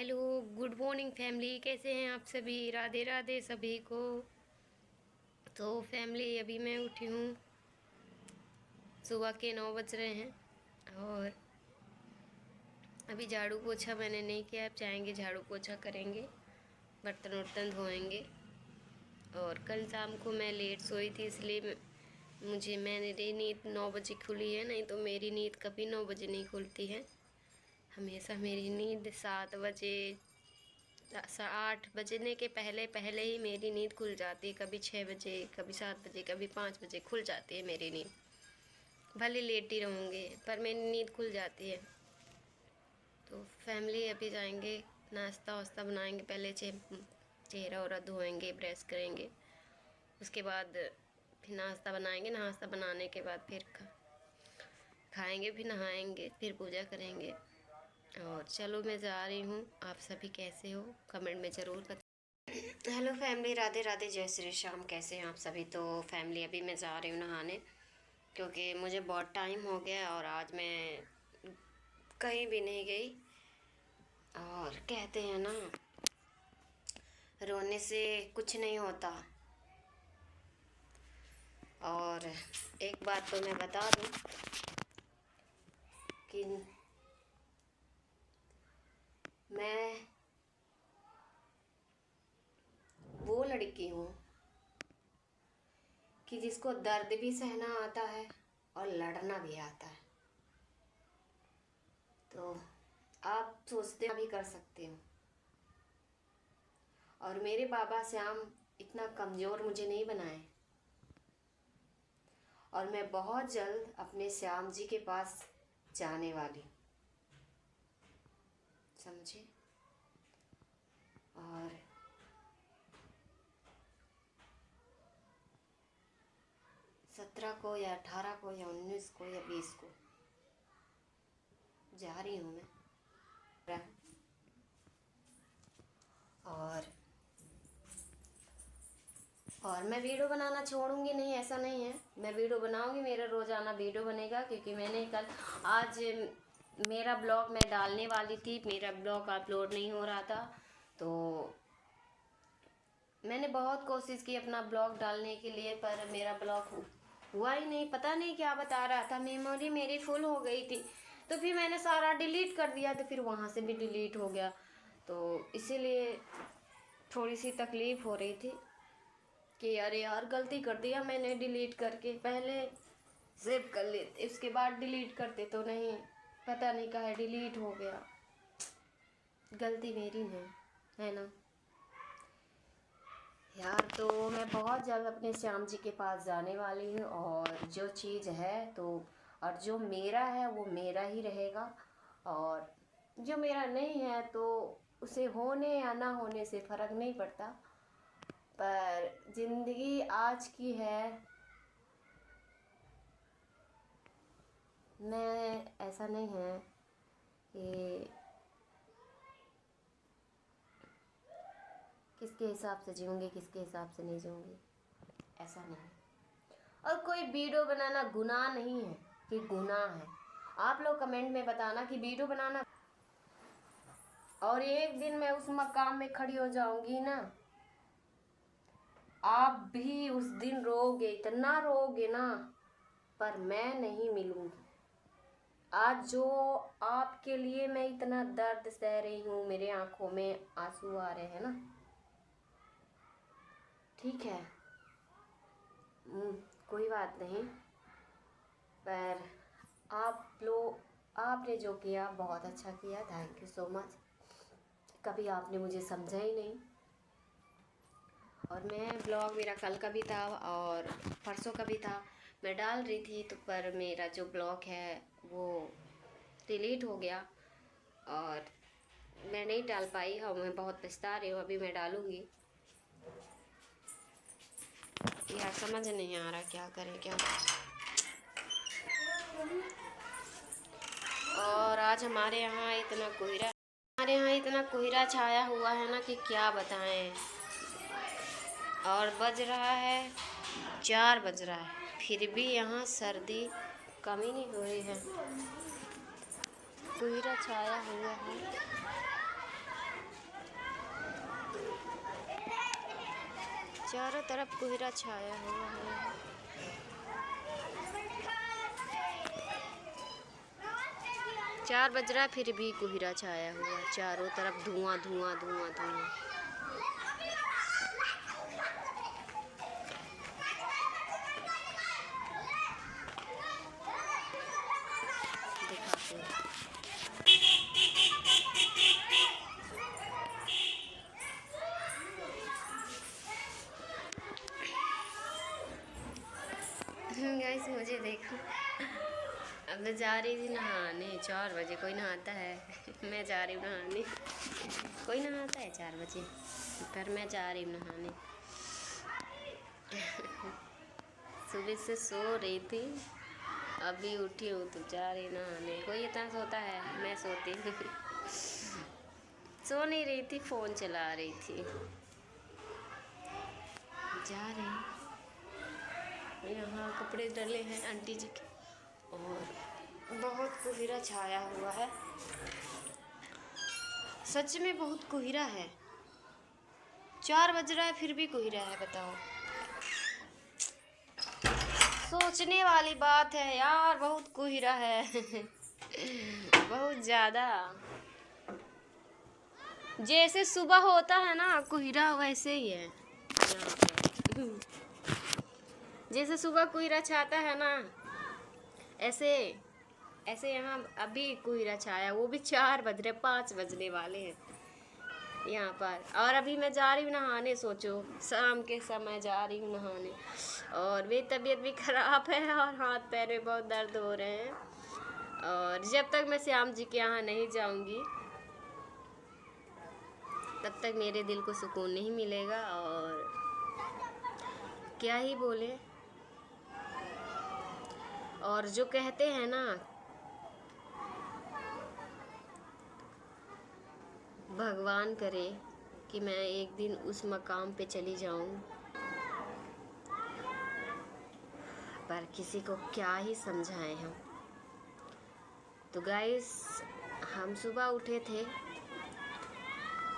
Hello, good morning family. कैसे हैं आप सभी? राधे राधे सभी को। तो फैमिली, अभी मैं उठी हूँ, सुबह के 9 बज रहे हैं और अभी झाड़ू पोछा मैंने नहीं किया। अब जाएंगे झाड़ू पोछा करेंगे, बर्तन वर्तन धोएंगे। और कल शाम को मैं लेट सोई थी, इसलिए मेरी नींद 9 बजे खुली है। नहीं तो मेरी नींद कभी 9 बजे नहीं खुलती है। हमेशा मेरी नींद 7 बजे 8 बजने के पहले पहले ही मेरी नींद खुल जाती है। कभी 6 बजे, कभी 7 बजे, कभी 5 बजे खुल जाती है मेरी नींद। भले लेट ही रहूँगी पर मेरी नींद खुल जाती है। तो फैमिली, अभी जाएंगे नाश्ता वास्ता बनाएंगे। पहले चेहरा वरा धोएंगे, ब्रश करेंगे, उसके बाद फिर नाश्ता बनाएंगे। नाश्ता बनाने के बाद फिर खाएंगे, फिर नहाएंगे, फिर पूजा करेंगे। और चलो, मैं जा रही हूँ। आप सभी कैसे हो कमेंट में ज़रूर बताएं। हेलो फैमिली, राधे राधे, जय श्री श्याम। कैसे हैं आप सभी? तो फैमिली, अभी मैं जा रही हूँ नहाने, क्योंकि मुझे बहुत टाइम हो गया और आज मैं कहीं भी नहीं गई। और कहते हैं ना, रोने से कुछ नहीं होता। और एक बात तो मैं बता दूँ कि मैं वो लड़की हूँ कि जिसको दर्द भी सहना आता है और लड़ना भी आता है। तो आप सोचते भी कर सकते हो। और मेरे बाबा श्याम इतना कमज़ोर मुझे नहीं बनाए। और मैं बहुत जल्द अपने श्याम जी के पास जाने वाली, समझे? और 17 को या 18 को या 19 को या 20 को जा रही हूँ मैं। और मैं वीडियो बनाना छोड़ूंगी नहीं, ऐसा नहीं है। मैं वीडियो बनाऊंगी, मेरा रोज़ाना वीडियो बनेगा। क्योंकि मैंने आज मेरा ब्लॉग मैं डालने वाली थी, मेरा ब्लॉग अपलोड नहीं हो रहा था। तो मैंने बहुत कोशिश की अपना ब्लॉग डालने के लिए, पर मेरा ब्लॉग हुआ ही नहीं। पता नहीं क्या बता रहा था, मेमोरी मेरी फुल हो गई थी। तो फिर मैंने सारा डिलीट कर दिया, तो फिर वहाँ से भी डिलीट हो गया। तो इसीलिए थोड़ी सी तकलीफ़ हो रही थी कि अरे यार, गलती कर दिया मैंने डिलीट करके। पहले सेव कर लेते, उसके बाद डिलीट करते तो नहीं, पता नहीं कहाँ डिलीट हो गया। गलती मेरी है ना यार। तो मैं बहुत जल्द अपने श्याम जी के पास जाने वाली हूँ। और जो चीज़ है तो, और जो मेरा है वो मेरा ही रहेगा। और जो मेरा नहीं है तो उसे होने या ना होने से फ़र्क नहीं पड़ता। पर ज़िंदगी आज की है। मैं ऐसा नहीं है कि किसके हिसाब से जीऊँगी, किसके हिसाब से नहीं जीऊँगी, ऐसा नहीं। और कोई वीडियो बनाना गुनाह नहीं है कि गुनाह है। आप लोग कमेंट में बताना कि वीडियो बनाना। और एक दिन मैं उस मकाम में खड़ी हो जाऊंगी ना, आप भी उस दिन रोगे, इतना रोगे ना, पर मैं नहीं मिलूंगी। आज जो आपके लिए मैं इतना दर्द सह रही हूँ, मेरे आंखों में आंसू आ रहे हैं ना, ठीक है, कोई बात नहीं। पर आपने जो किया बहुत अच्छा किया, थैंक यू सो मच। कभी आपने मुझे समझा ही नहीं। और मैं ब्लॉग मेरा कल का भी था और परसों का भी था, मैं डाल रही थी। तो पर मेरा जो ब्लॉग है वो डिलीट हो गया और मैं नहीं डाल पाई। और मैं बहुत पछता रही हूँ। अभी मैं डालूँगी यार, समझ नहीं आ रहा क्या करें क्या। और आज हमारे यहाँ इतना कोहरा छाया हुआ है ना कि क्या बताएं। और बज रहा है 4 बज रहा है, फिर भी यहाँ सर्दी कम ही नहीं हो रही है। कोहरा छाया हुआ है। चारों तरफ कोहरा छाया हुआ है। 4 बज रहा फिर भी कोहरा छाया हुआ, चारों तरफ धुआं धुआं धुआं धुआं। गाइस मुझे देखो, अब मैं जा रही थी नहाने, 4 बजे कोई नहाता है? मैं जा रही हूँ नहाने। कोई नहाता है 4 बजे? पर मैं जा रही हूँ नहाने। सुबह से सो रही थी, अभी उठी हूँ तो जा रही नहाने। कोई इतना सोता है? मैं सोती हूँ। सो नहीं रही थी, फ़ोन चला रही थी। जा रही, यहाँ कपड़े डले हैं आंटी जी के और बहुत कोहरा छाया हुआ है। सच में बहुत कोहरा है। 4 बज रहा है फिर भी कोहरा है, बताओ। सोचने वाली बात है यार, बहुत कोहरा है। बहुत ज़्यादा। जैसे सुबह होता है ना कोहरा, वैसे ही है यहाँ पर। जैसे सुबह कोहरा छाता है ना, ऐसे ऐसे यहाँ अभी कोहरा छाया, वो भी 4 बज रहे, 5 बजने वाले हैं यहाँ पर। और अभी मैं जा रही हूँ नहाने, सोचो शाम के समय जा रही हूँ नहाने। और मेरी तबीयत भी ख़राब है और हाथ पैर में बहुत दर्द हो रहे हैं। और जब तक मैं श्याम जी के यहाँ नहीं जाऊँगी तब तक मेरे दिल को सुकून नहीं मिलेगा। और क्या ही बोले। और जो कहते हैं ना, भगवान करे कि मैं एक दिन उस मकाम पे चली जाऊं, पर किसी को क्या ही समझाएं हम। तो गाइस, हम सुबह उठे थे,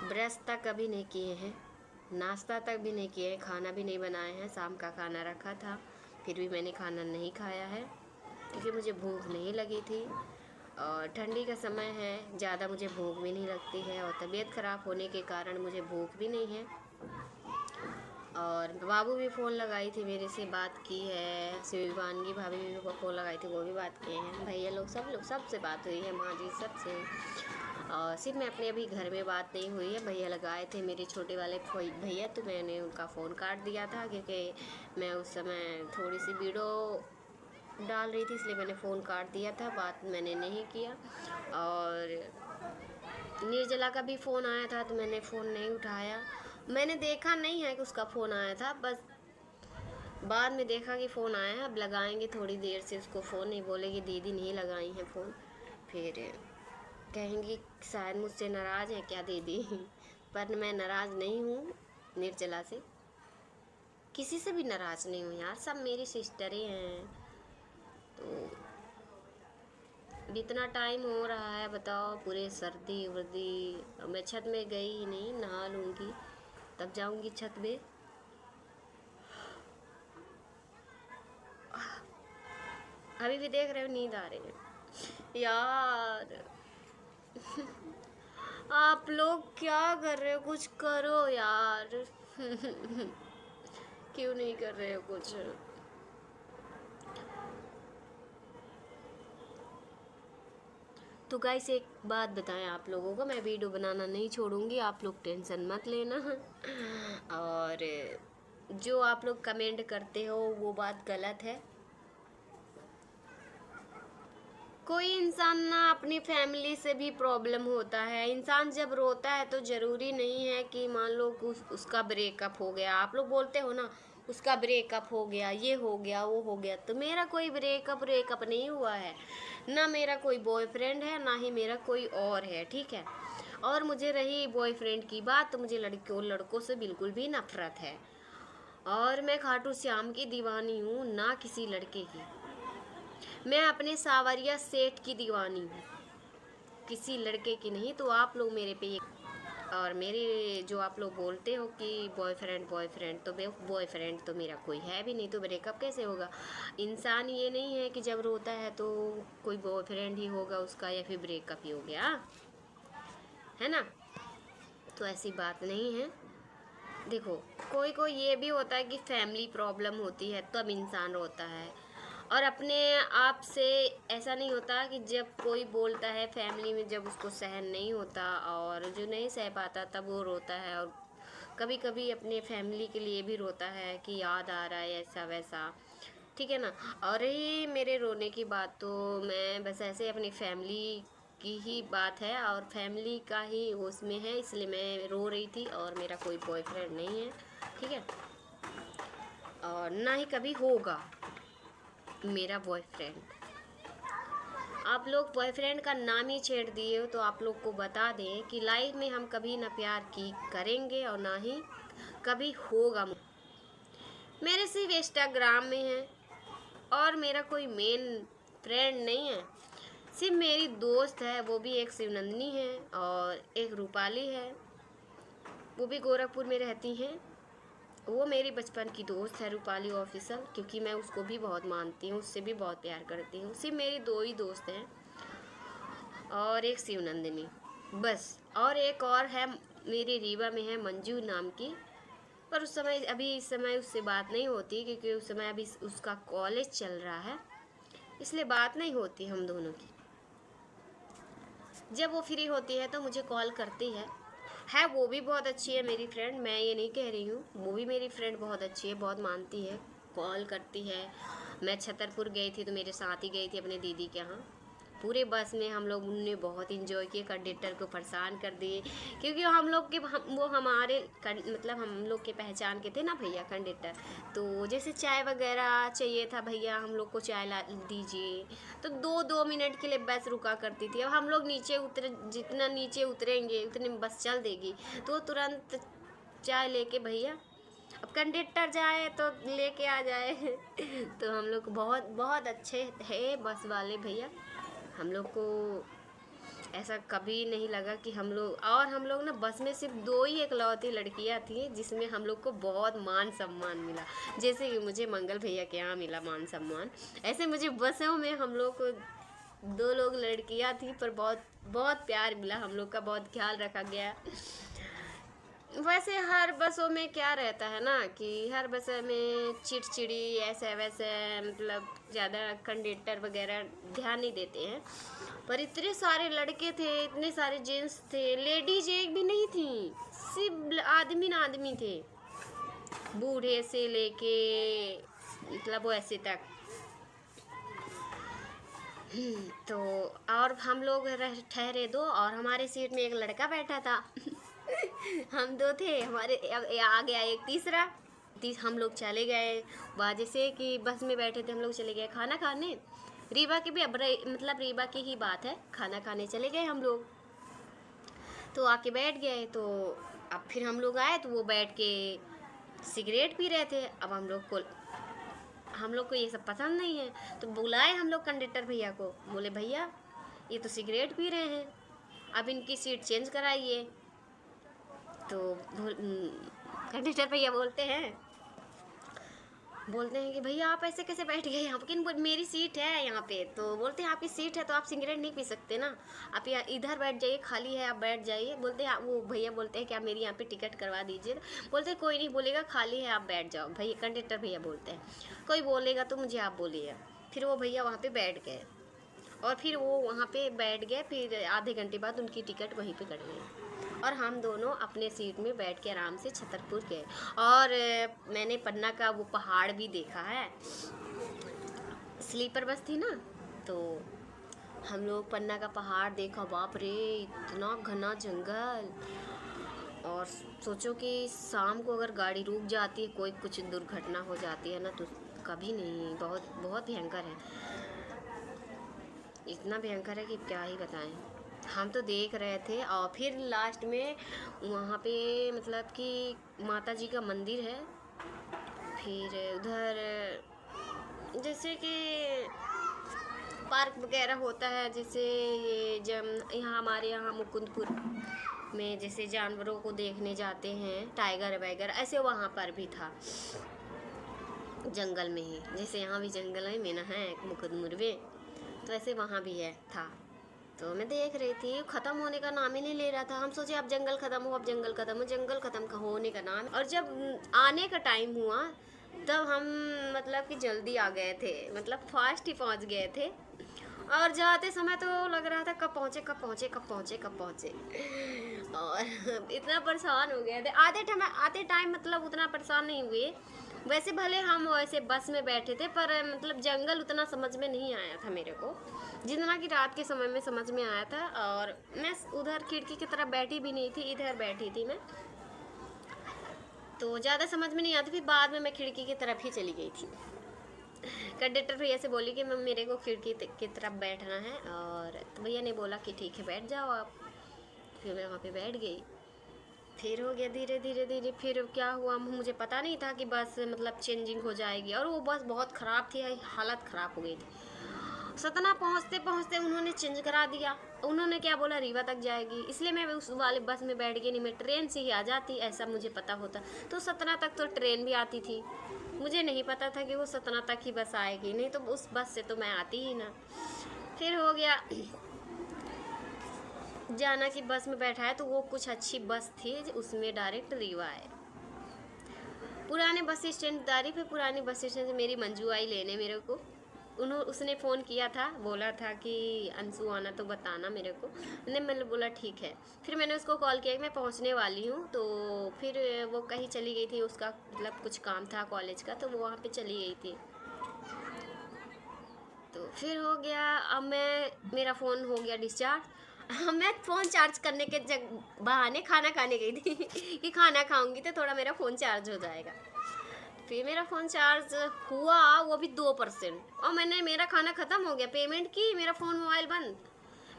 ब्रश तक कभी नहीं किए हैं, नाश्ता तक भी नहीं किए हैं, खाना भी नहीं बनाए हैं। शाम का खाना रखा था, फिर भी मैंने खाना नहीं खाया है क्योंकि मुझे भूख नहीं लगी थी। और ठंडी का समय है, ज़्यादा मुझे भूख भी नहीं लगती है। और तबीयत ख़राब होने के कारण मुझे भूख भी नहीं है। और बाबू भी फ़ोन लगाई थी, मेरे से बात की है। शिवानगी भाभी भी फ़ोन लगाई थी, वो भी बात किए हैं। भैया लोग सबसे बात हुई है, माँ जी सबसे। और सिर्फ मैं अपने अभी घर में बात नहीं हुई है। भैया लगाए थे मेरे छोटे वाले भैया, तो मैंने उनका फ़ोन काट दिया था क्योंकि मैं उस समय थोड़ी सी वीडियो डाल रही थी, इसलिए मैंने फ़ोन काट दिया था, बात मैंने नहीं किया। और निर्जला का भी फ़ोन आया था तो मैंने फ़ोन नहीं उठाया। मैंने देखा नहीं है कि उसका फ़ोन आया था, बस बाद में देखा कि फ़ोन आया है। अब लगाएंगे थोड़ी देर से उसको फ़ोन, नहीं बोलेगी दीदी नहीं लगाई है फ़ोन, फिर कहेंगी शायद मुझसे नाराज़ है क्या दीदी। पर मैं नाराज़ नहीं हूँ निर्जला से, किसी से भी नाराज़ नहीं हूँ यार, सब मेरी सिस्टरें हैं। तो इतना टाइम हो रहा है, बताओ, पूरे सर्दी वर्दी। मैं छत में गई ही नहीं, नहा लूँगी तब जाऊँगी छत में। अभी भी देख रहे हो नींद आ रही है यार। आप लोग क्या कर रहे हो? कुछ करो यार। क्यों नहीं कर रहे हो कुछ? तो गाइस एक बात बताएं आप लोगों को, मैं वीडियो बनाना नहीं छोड़ूंगी, आप लोग टेंशन मत लेना। और जो आप लोग कमेंट करते हो वो बात गलत है। कोई इंसान ना, अपनी फैमिली से भी प्रॉब्लम होता है। इंसान जब रोता है तो ज़रूरी नहीं है कि मान लो उसका ब्रेकअप हो गया। आप लोग बोलते हो ना उसका ब्रेकअप हो गया, ये हो गया, वो हो गया। तो मेरा कोई ब्रेकअप नहीं हुआ है, ना मेरा कोई बॉयफ्रेंड है, ना ही मेरा कोई और है, ठीक है। और मुझे रही बॉयफ्रेंड की बात, तो मुझे लड़कों से बिल्कुल भी नफरत है। और मैं खाटू श्याम की दीवानी हूँ, ना किसी लड़के की। मैं अपने सावरिया सेठ की दीवानी हूँ, किसी लड़के की नहीं। तो आप लोग मेरे पे और मेरी जो आप लोग बोलते हो कि बॉयफ्रेंड बॉयफ्रेंड, तो बॉयफ्रेंड तो मेरा कोई है भी नहीं, तो ब्रेकअप कैसे होगा। इंसान ये नहीं है कि जब रोता है तो कोई बॉयफ्रेंड ही होगा उसका या फिर ब्रेकअप ही हो गया, है ना। तो ऐसी बात नहीं है। देखो, कोई कोई ये भी होता है कि फैमिली प्रॉब्लम होती है तब इंसान रोता है, और अपने आप से ऐसा नहीं होता कि जब कोई बोलता है फैमिली में, जब उसको सहन नहीं होता और जो नहीं सह पाता तब वो रोता है। और कभी कभी अपने फैमिली के लिए भी रोता है कि याद आ रहा है ऐसा वैसा, ठीक है ना। और ये मेरे रोने की बात, तो मैं बस ऐसे अपनी फैमिली की ही बात है और फैमिली का ही उसमें है, इसलिए मैं रो रही थी। और मेरा कोई बॉयफ्रेंड नहीं है, ठीक है, और ना ही कभी होगा मेरा बॉयफ्रेंड। आप लोग बॉयफ्रेंड का नाम ही छेड़ दिए हो, तो आप लोग को बता दें कि लाइफ में हम कभी ना प्यार की करेंगे और ना ही कभी होगा। मेरे सिर्फ इंस्टाग्राम में है और मेरा कोई मेन फ्रेंड नहीं है। सिर्फ मेरी दोस्त है, वो भी एक शिवनंदिनी है और एक रूपाली है, वो भी गोरखपुर में रहती हैं। वो मेरी बचपन की दोस्त है रूपाली ऑफिसर, क्योंकि मैं उसको भी बहुत मानती हूँ, उससे भी बहुत प्यार करती हूँ। सिर्फ मेरी दो ही दोस्त हैं और एक शिवनंदिनी बस। और एक और है मेरी रीवा में है, मंजू नाम की, पर उस समय अभी इस समय उससे बात नहीं होती क्योंकि उस समय अभी उसका कॉलेज चल रहा है, इसलिए बात नहीं होती हम दोनों की। जब वो फ्री होती है तो मुझे कॉल करती है वो भी बहुत अच्छी है मेरी फ्रेंड, मैं ये नहीं कह रही हूँ, वो भी मेरी फ्रेंड बहुत अच्छी है, बहुत मानती है, कॉल करती है। मैं छतरपुर गई थी तो मेरे साथ ही गई थी अपने दीदी के यहाँ। पूरे बस में हम लोग ने बहुत इंजॉय किए, कंडक्टर को परेशान कर दिए, क्योंकि हम लोग के वो हमारे मतलब हम लोग के पहचान के थे ना भैया कंडक्टर। तो जैसे चाय वगैरह चाहिए था, भैया हम लोग को चाय ला दीजिए, तो 2-2 मिनट के लिए बस रुका करती थी। अब हम लोग नीचे उतरे, जितना नीचे उतरेंगे उतने में बस चल देगी, तो तुरंत चाय लेके भैया, अब कंडक्टर जाए तो लेके आ जाए तो हम लोग बहुत बहुत अच्छे थे बस वाले भैया। हम लोग को ऐसा कभी नहीं लगा कि हम लोग ना बस में सिर्फ 2 ही इकलौती लड़कियां थी जिसमें हम लोग को बहुत मान सम्मान मिला। जैसे कि मुझे मंगल भैया के यहाँ मिला मान सम्मान, ऐसे मुझे बसों में हम लोग को 2 लोग लड़कियां थी पर बहुत बहुत प्यार मिला, हम लोग का बहुत ख्याल रखा गया। वैसे हर बसों में क्या रहता है ना कि हर बस में चिड़चिड़ी ऐसे वैसे, मतलब ज़्यादा कंडक्टर वगैरह ध्यान नहीं देते हैं। पर इतने सारे लड़के थे, इतने सारे जेंट्स थे, लेडीज एक भी नहीं थी, सिर्फ आदमी ना आदमी थे, बूढ़े से लेके मतलब वो ऐसे तक। तो और हम लोग ठहरे 2 और हमारे सीट में एक लड़का बैठा था हम 2 थे, हमारे आ गया एक तीसरा। हम लोग चले गए वहाँ, जैसे कि बस में बैठे थे हम लोग, चले गए खाना खाने। रीवा की भी अब मतलब रीवा की ही बात है, खाना खाने चले गए हम लोग, तो आके बैठ गए। तो अब फिर हम लोग आए तो वो बैठ के सिगरेट पी रहे थे। अब हम लोग को ये सब पसंद नहीं है, तो बुलाए हम लोग कंडक्टर भैया को, बोले भैया ये तो सिगरेट पी रहे हैं, अब इनकी सीट चेंज कराइए। तो कंडक्टर भैया बोलते हैं कि भैया आप ऐसे कैसे बैठ गए यहाँ पे, कि मेरी सीट है यहाँ पे। तो बोलते हैं आपकी सीट है तो आप सिगरेट नहीं पी सकते ना, आप यहाँ इधर बैठ जाइए, खाली है आप बैठ जाइए। बोलते हैं वो भैया बोलते हैं कि आप मेरी यहाँ पे टिकट करवा दीजिए। बोलते हैं कोई नहीं बोलेगा, खाली है आप बैठ जाओ। भैया कंडक्टर भैया बोलते हैं कोई बोलेगा तो मुझे आप बोलिए। फिर वो भैया वहाँ पर बैठ गए और फिर वो वहाँ पे बैठ गए। फिर आधे घंटे बाद उनकी टिकट वहीं पे कट गई और हम दोनों अपने सीट में बैठ के आराम से छतरपुर गए। और मैंने पन्ना का वो पहाड़ भी देखा है, स्लीपर बस थी ना, तो हम लोग पन्ना का पहाड़ देखा। बाप रे इतना घना जंगल, और सोचो कि शाम को अगर गाड़ी रुक जाती है, कोई कुछ दुर्घटना हो जाती है ना, तो कभी नहीं, बहुत बहुत भयंकर है, इतना भयंकर है कि क्या ही बताएं। हम तो देख रहे थे और फिर लास्ट में वहाँ पे मतलब कि माता जी का मंदिर है। फिर उधर जैसे कि पार्क वगैरह होता है, जैसे ये जब यहाँ हमारे यहाँ मुकुंदपुर में जैसे जानवरों को देखने जाते हैं, टाइगर वगैरह, ऐसे वहाँ पर भी था जंगल में ही। जैसे यहाँ भी जंगल है में ना है मुकदमुर्वे, तो ऐसे वहाँ भी है था। तो मैं देख रही थी, ख़त्म होने का नाम ही नहीं ले रहा था। हम सोचे अब जंगल ख़त्म हो, अब जंगल ख़त्म हो, जंगल ख़त्म का होने का नाम। और जब आने का टाइम हुआ तब हम मतलब कि जल्दी आ गए थे, मतलब फास्ट ही पहुंच गए थे। और जाते समय तो लग रहा था कब पहुंचे कब पहुंचे कब पहुंचे कब पहुंचे। और इतना परेशान हो गए थे आते टाइम, मतलब उतना परेशान नहीं हुए। वैसे भले हम वैसे बस में बैठे थे, पर मतलब जंगल उतना समझ में नहीं आया था मेरे को जितना कि रात के समय में समझ में आया था। और मैं उधर खिड़की की तरफ बैठी भी नहीं थी, इधर बैठी थी मैं, तो ज़्यादा समझ में नहीं आती। फिर बाद में मैं खिड़की की तरफ ही चली गई थी। कंडक्टर भैया से बोली कि मैं मेरे को खिड़की की तरफ बैठना है, और तो भैया ने बोला कि ठीक है बैठ जाओ आप। फिर मैं वहाँ पे बैठ गई। फिर हो गया धीरे धीरे धीरे। फिर क्या हुआ मुझे पता नहीं था कि बस मतलब चेंजिंग हो जाएगी, और वो बस बहुत ख़राब थी, हालत ख़राब हो गई थी। सतना पहुँचते पहुँचते उन्होंने चेंज करा दिया। उन्होंने क्या बोला, रीवा तक जाएगी, इसलिए मैं उस वाले बस में बैठ गई। नहीं मैं ट्रेन से ही आ जाती, ऐसा मुझे पता होता तो सतना तक तो ट्रेन भी आती थी। मुझे नहीं पता था कि वो सतना तक ही बस आएगी, नहीं तो उस बस से तो मैं आती ही ना। फिर हो गया जाना कि बस में बैठा है, तो वो कुछ अच्छी बस थी, उसमें डायरेक्ट रीवा है। पुराने बस स्टैंड दारी पे, पुरानी बस स्टैंड से मेरी मंजू आई लेने मेरे को। उसने फ़ोन किया था, बोला था कि अंशु आना तो बताना मेरे को। मैंने बोला ठीक है। फिर मैंने उसको कॉल किया कि मैं पहुंचने वाली हूँ, तो फिर वो कहीं चली गई थी, उसका मतलब कुछ काम था कॉलेज का, तो वो वहाँ पे चली गई थी। तो फिर हो गया, अब मेरा फ़ोन हो गया डिस्चार्ज। मैं फ़ोन चार्ज करने के बहाने खाना खाने गई थी कि खाना खाऊंगी तो थोड़ा मेरा फ़ोन चार्ज हो जाएगा। फिर मेरा फ़ोन चार्ज हुआ, वो भी 2%, और मेरा खाना ख़त्म हो गया, पेमेंट की, मेरा फ़ोन मोबाइल बंद।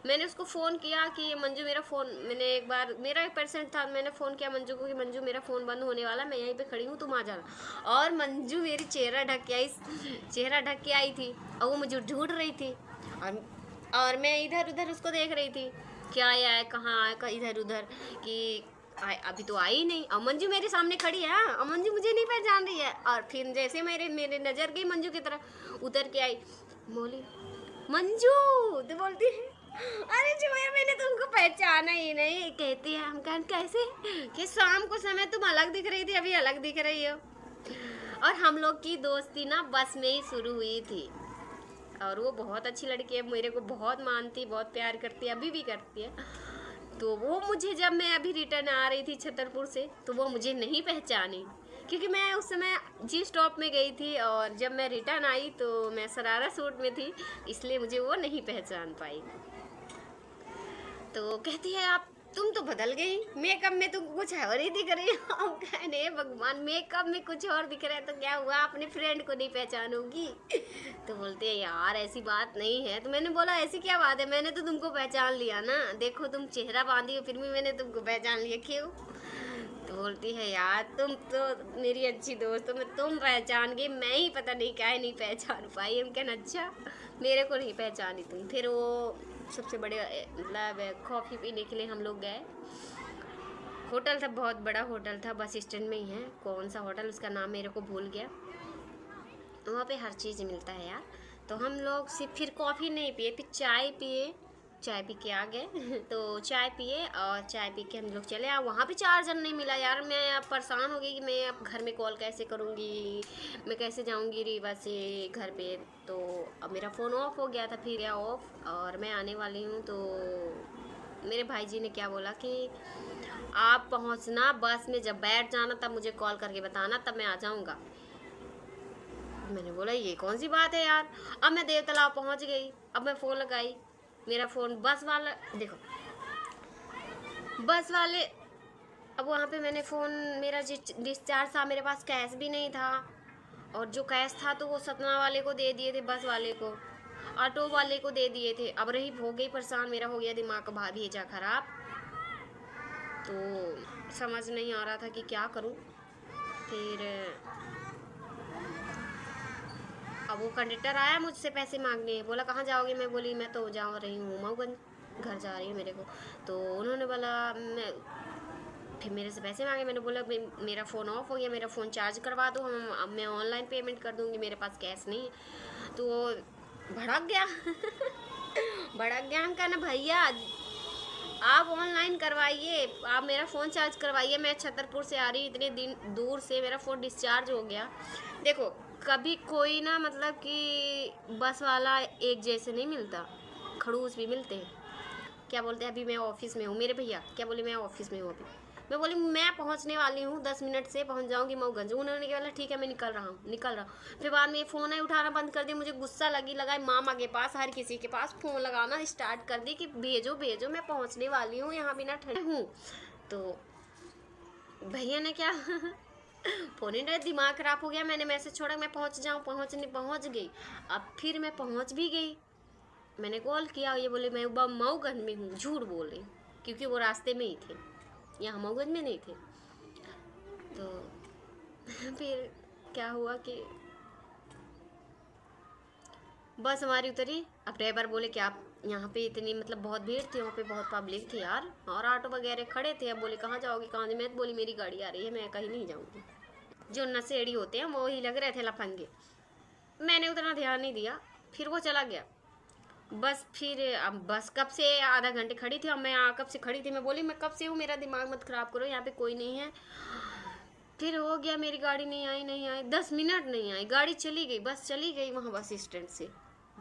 मैंने उसको फ़ोन किया कि मंजू मेरा फ़ोन, मैंने एक बार मेरा 1% था, मैंने फ़ोन किया मंजू को कि मंजू मेरा फ़ोन बंद होने वाला, मैं यहीं पे खड़ी हूँ, तुम आ जाना। और मंजू मेरी चेहरा ढक के आई थी, और वो मुझे ढूंढ रही थी। और मैं इधर उधर उसको देख रही थी, क्या आया है, कहाँ आया, इधर उधर कि अभी तो आई नहीं। और मंजू मेरे सामने खड़ी है, और मंजू मुझे नहीं पहचान रही है। और फिर जैसे मेरे नज़र गई मंजू की तरफ, उतर के आई, बोली मंजू, तो बोलती है अरे जोया मैंने तुमको पहचाना ही नहीं। कहती है, हम कहें कैसे कि शाम को समय तुम अलग दिख रही थी, अभी अलग दिख रही हो। और हम लोग की दोस्ती ना बस में ही शुरू हुई थी, और वो बहुत अच्छी लड़की है, मेरे को बहुत मानती, बहुत प्यार करती है, अभी भी करती है। तो वो मुझे, जब मैं अभी रिटर्न आ रही थी छतरपुर से, तो वो मुझे नहीं पहचानी, क्योंकि मैं उस समय जी स्टॉप में गई थी, और जब मैं रिटर्न आई तो मैं शरारा सूट में थी, इसलिए मुझे वो नहीं पहचान पाई। तो कहती है आप तुम तो बदल गई, मेकअप में तुमको कुछ और ही दिख रही हो। हम कहने भगवान, मेकअप में कुछ और दिख रहा है तो क्या हुआ, अपने फ्रेंड को नहीं पहचानूंगी। तो बोलते हैं यार ऐसी बात नहीं है। तो मैंने बोला ऐसी क्या बात है, मैंने तो तुमको पहचान लिया ना, देखो तुम चेहरा बांधी हो फिर भी मैंने तुमको पहचान लिया, क्यों। तो बोलती है यार तुम तो मेरी अच्छी दोस्त हो, मैं तुम पहचान गई, मैं ही पता नहीं क्या नहीं पहचान पाई। हम कहना अच्छा मेरे को नहीं पहचानी तुम। फिर वो सबसे बड़े मतलब कॉफ़ी पीने के लिए हम लोग गए। होटल था, बहुत बड़ा होटल था, बस स्टैंड में ही है, कौन सा होटल उसका नाम मेरे को भूल गया। वहाँ पे हर चीज़ मिलता है यार। तो हम लोग सिर्फ फिर कॉफ़ी नहीं पिए, फिर चाय पिए, चाय पी के आ गए। तो चाय पिए, और चाय पी के हम लोग चले आ। वहाँ पे चार्जर नहीं मिला यार, मैं अब परेशान हो गई कि मैं अब घर में कॉल कैसे करूँगी, मैं कैसे जाऊँगी रीवा से घर पे। तो अब मेरा फ़ोन ऑफ हो गया था, फिर गया ऑफ, और मैं आने वाली हूँ। तो मेरे भाई जी ने क्या बोला कि आप पहुँचना बस में, जब बैठ जाना तब मुझे कॉल करके बताना, तब मैं आ जाऊँगा। मैंने बोला ये कौन सी बात है यार। अब मैं देव तालाब पहुँच गई, अब मैं फ़ोन लगाई, मेरा फ़ोन बस वाला, देखो बस वाले, अब वहाँ पे मैंने फ़ोन, मेरा डिस्चार्ज था, मेरे पास कैश भी नहीं था, और जो कैश था तो वो सतना वाले को दे दिए थे, बस वाले को, ऑटो वाले को दे दिए थे। अब रही हो गई परेशान, मेरा हो गया दिमाग का भेजा खराब। तो समझ नहीं आ रहा था कि क्या करूँ। फिर अब वो कंडक्टर आया मुझसे पैसे मांगने, बोला कहाँ जाओगे, मैं बोली मैं तो जा रही हूँ उमागंज। घर जा रही हूँ मेरे को। तो उन्होंने बोला, मैं फिर मेरे से पैसे मांगे। मैंने बोला मेरा फ़ोन ऑफ हो गया, मेरा फ़ोन चार्ज करवा दो, अब मैं ऑनलाइन पेमेंट कर दूँगी, मेरे पास कैश नहीं है। तो वो भड़क गया भड़क गया। हम कहना भैया आप ऑनलाइन करवाइए, आप मेरा फ़ोन चार्ज करवाइए, मैं छतरपुर से आ रही हूँ, इतने दिन दूर से, मेरा फ़ोन डिस्चार्ज हो गया। देखो कभी कोई ना मतलब कि बस वाला एक जैसे नहीं मिलता, खड़ूस भी मिलते हैं। क्या बोलते हैं अभी मैं ऑफिस में हूँ, मेरे भैया क्या बोले मैं ऑफिस में हूँ अभी। मैं बोली मैं पहुँचने वाली हूँ, 10 मिनट से पहुँच जाऊँगी मऊगंज। उन्होंने क्या बोला ठीक है मैं निकल रहा हूँ। फिर बाद में ये फ़ोन है उठाना बंद कर दिया। मुझे गुस्सा लगा मामा के पास, हर किसी के पास फ़ोन लगाना स्टार्ट कर दी कि भेजो भेजो, मैं पहुँचने वाली हूँ, यहाँ बिना ठंडे हूँ। तो भैया ने क्या फ़ोन ही दिमाग ख़राब हो गया। मैंने मैसेज छोड़ा मैं पहुँच गई। अब फिर मैं पहुँच भी गई, मैंने कॉल किया, ये बोले मैं मऊगंज में हूँ। झूठ बोल रही, क्योंकि वो रास्ते में ही थे, यहाँ मऊगंज में नहीं थे। तो फिर क्या हुआ कि बस हमारी उतरी। अब ड्राइवर बोले कि आप यहाँ पे इतनी मतलब बहुत भीड़ थी, वहाँ पे बहुत पब्लिक थी यार, और ऑटो वगैरह खड़े थे। अब बोले कहाँ जाओगे कहाँ जाओगे, मैं बोली मेरी गाड़ी आ रही है, मैं कहीं नहीं जाऊँगी। जो नशेड़ी होते हैं वो ही लग रहे थे लफंगे। मैंने उतना ध्यान नहीं दिया, फिर वो चला गया। बस फिर अब बस कब से आधा घंटे खड़ी थी, अब मैं कब से खड़ी थी। मैं बोली मैं कब से हूँ, मेरा दिमाग मत ख़राब करो, यहाँ पे कोई नहीं है। फिर हो गया, मेरी गाड़ी नहीं आई 10 मिनट नहीं आई, गाड़ी चली गई, बस चली गई वहाँ बस स्टैंड से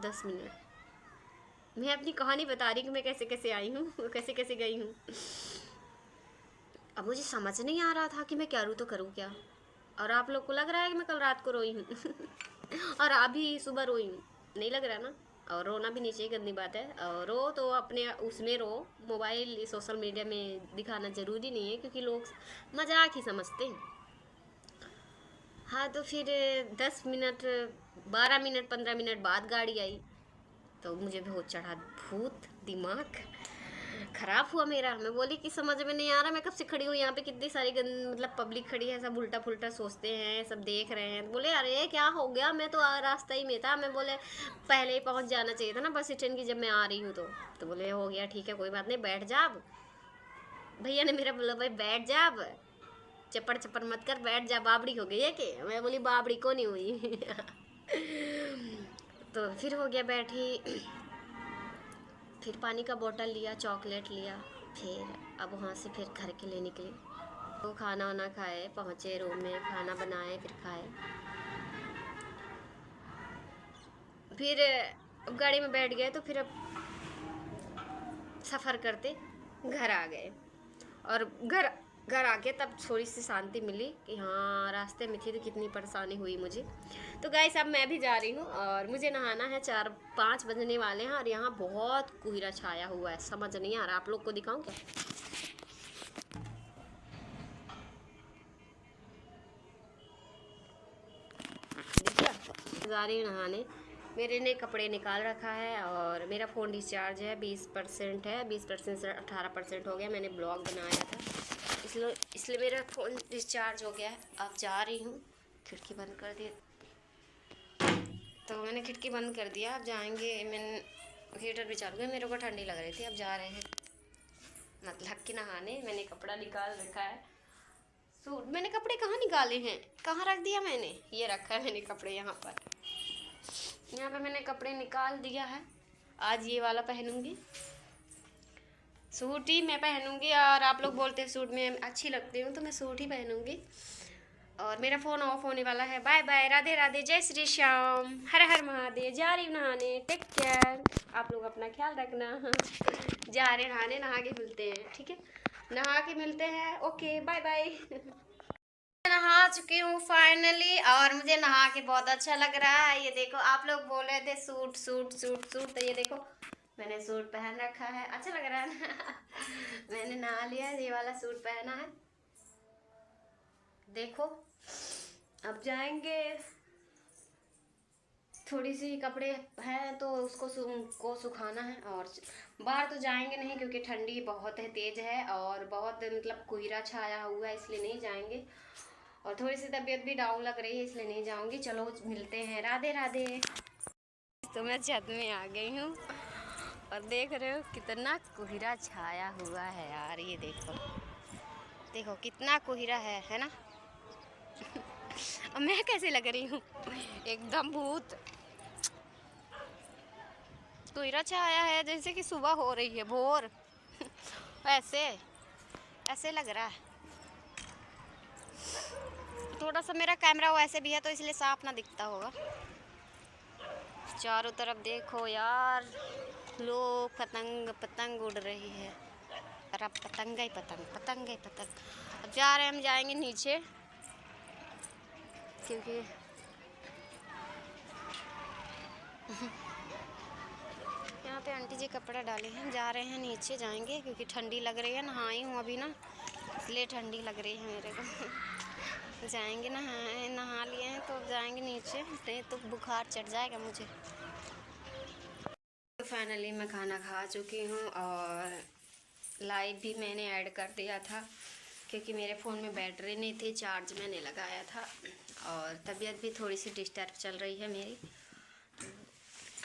10 मिनट। मैं अपनी कहानी बता रही कि मैं कैसे कैसे आई हूँ कैसे कैसे गई हूँ। अब मुझे समझ नहीं आ रहा था कि मैं करूँ तो करूँ क्या। और आप लोग को लग रहा है कि मैं कल रात को रोई हूँ और अभी सुबह रोई हूँ, नहीं लग रहा ना। और रोना भी नीचे गंदी बात है, और रो तो अपने उसमें रो, मोबाइल सोशल मीडिया में दिखाना ज़रूरी नहीं है, क्योंकि लोग मजाक ही समझते हैं। हाँ तो फिर 10 मिनट 12 मिनट 15 मिनट बाद गाड़ी आई, तो मुझे बहुत चढ़ा भूत, दिमाग खराब हुआ मेरा। मैं बोली कि समझ में नहीं आ रहा, मैं कब से खड़ी हूँ यहाँ पे, कितनी सारी मतलब पब्लिक खड़ी है, सब उल्टा पुल्टा सोचते हैं, सब देख रहे हैं। बोले अरे क्या हो गया, मैं तो रास्ता ही में था। मैं बोले पहले ही पहुँच जाना चाहिए था ना बस स्टैंड की, जब मैं आ रही हूँ तो बोले हो गया ठीक है कोई बात नहीं, बैठ जा अब। भैया ने मेरा बोला भाई बैठ जा अब, चप्पड़ चप्पड़ मत कर, बैठ जा, बाबड़ी हो गई है कि। मैं बोली बाबड़ी को नहीं हुई तो फिर हो गया बैठी। फिर पानी का बोतल लिया, चॉकलेट लिया, फिर अब वहाँ से फिर घर के लिए निकले। तो खाना वाना खाए, पहुँचे रूम में, खाना बनाए, फिर खाए। फिर अब गाड़ी में बैठ गए, तो फिर अब सफ़र करते घर आ गए। और घर आके तब थोड़ी सी शांति मिली कि हाँ रास्ते में थी तो कितनी परेशानी हुई मुझे। तो गाइस अब मैं भी जा रही हूँ और मुझे नहाना है, 4-5 बजने वाले हैं, और यहाँ बहुत कोहरा छाया हुआ है, समझ नहीं आ रहा। आप लोग को दिखाऊं क्या? देखिए जा रही हूँ नहाने। मेरे ने कपड़े निकाल रखा है, और मेरा फ़ोन डिस्चार्ज है, 20% है, 20% से 18% हो गया। मैंने ब्लॉग बनाया था, इसलिए मेरा फ़ोन डिस्चार्ज हो गया है। अब जा रही हूँ, खिड़की बंद कर दी, तो मैंने खिड़की बंद कर दिया। अब जाएंगे, मैंने हीटर भी चालू है, मेरे को ठंडी लग रही थी। अब जा रहे हैं मतलब कि नहाने। मैंने कपड़ा निकाल रखा है, सूट। मैंने कपड़े कहाँ निकाले हैं, कहाँ रख दिया मैंने, ये रखा है मैंने कपड़े यहाँ पे मैंने कपड़े निकाल दिया है। आज ये वाला पहनूंगी, सूट ही मैं पहनूंगी। और आप लोग बोलते हैं सूट में अच्छी लगती हूँ, तो मैं सूट ही पहनूंगी। और मेरा फ़ोन ऑफ होने वाला है। बाय बाय, राधे राधे, जय श्री श्याम, हर हर महादेव। जा रही नहाने, टेक केयर, आप लोग अपना ख्याल रखना जा रहे नहाने, नहा के मिलते हैं, ठीक है, नहा के मिलते हैं, ओके बाय बाय नहा चुकी हूँ फाइनली, और मुझे नहा के बहुत अच्छा लग रहा है। ये देखो, आप लोग बोल रहे थे सूट सूट सूट सूट, तो ये देखो मैंने सूट पहन रखा है, अच्छा लग रहा है ना मैंने नहा लिया, ये वाला सूट पहना है, देखो। अब जाएंगे, थोड़ी सी कपड़े हैं तो उसको सुखाना है, और बाहर तो जाएंगे नहीं क्योंकि ठंडी बहुत है, तेज़ है, और बहुत मतलब कोहरा छाया हुआ है, इसलिए नहीं जाएंगे। और थोड़ी सी तबीयत भी डाउन लग रही है, इसलिए नहीं जाऊंगी। चलो मिलते हैं, राधे राधे। तो मैं छत में आ गई हूँ, और देख रहे हो कितना कोहरा छाया हुआ है यार, ये देखो देखो कितना कोहरा है ना। और मैं कैसे लग रही हूँ, एकदम भूत। कोहरा छाया है जैसे कि सुबह हो रही है, भोर। ऐसे ऐसे लग रहा है। थोड़ा सा मेरा कैमरा वैसे भी है तो इसलिए साफ ना दिखता होगा। चारों तरफ देखो यार, लोग पतंग पतंग उड़ रही है। और अब पतंग ही पतंग, पतंग ही पतंग। अब जा रहे हैं, हम जाएंगे नीचे क्योंकि यहाँ पे आंटी जी कपड़ा डाले हैं। हम जा रहे हैं नीचे, जाएंगे क्योंकि ठंडी लग रही है। नहाई हूँ अभी ना, इसलिए ठंडी लग रही है मेरे को। जाएंगे, नहा लिए हैं तो जाएंगे नीचे, नहीं तो बुखार चढ़ जाएगा मुझे। तो फाइनली मैं खाना खा चुकी हूँ और लाइट भी मैंने ऐड कर दिया था क्योंकि मेरे फ़ोन में बैटरी नहीं थी, चार्ज मैंने लगाया था। और तबीयत भी थोड़ी सी डिस्टर्ब चल रही है मेरी।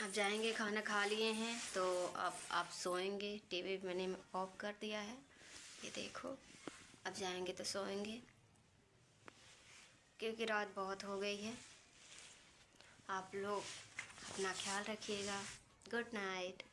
अब जाएंगे, खाना खा लिए हैं तो अब आप सोएंगे। टीवी मैंने ऑफ कर दिया है, ये देखो। अब जाएंगे तो सोएंगे क्योंकि रात बहुत हो गई है। आप लोग अपना ख्याल रखिएगा। Good night.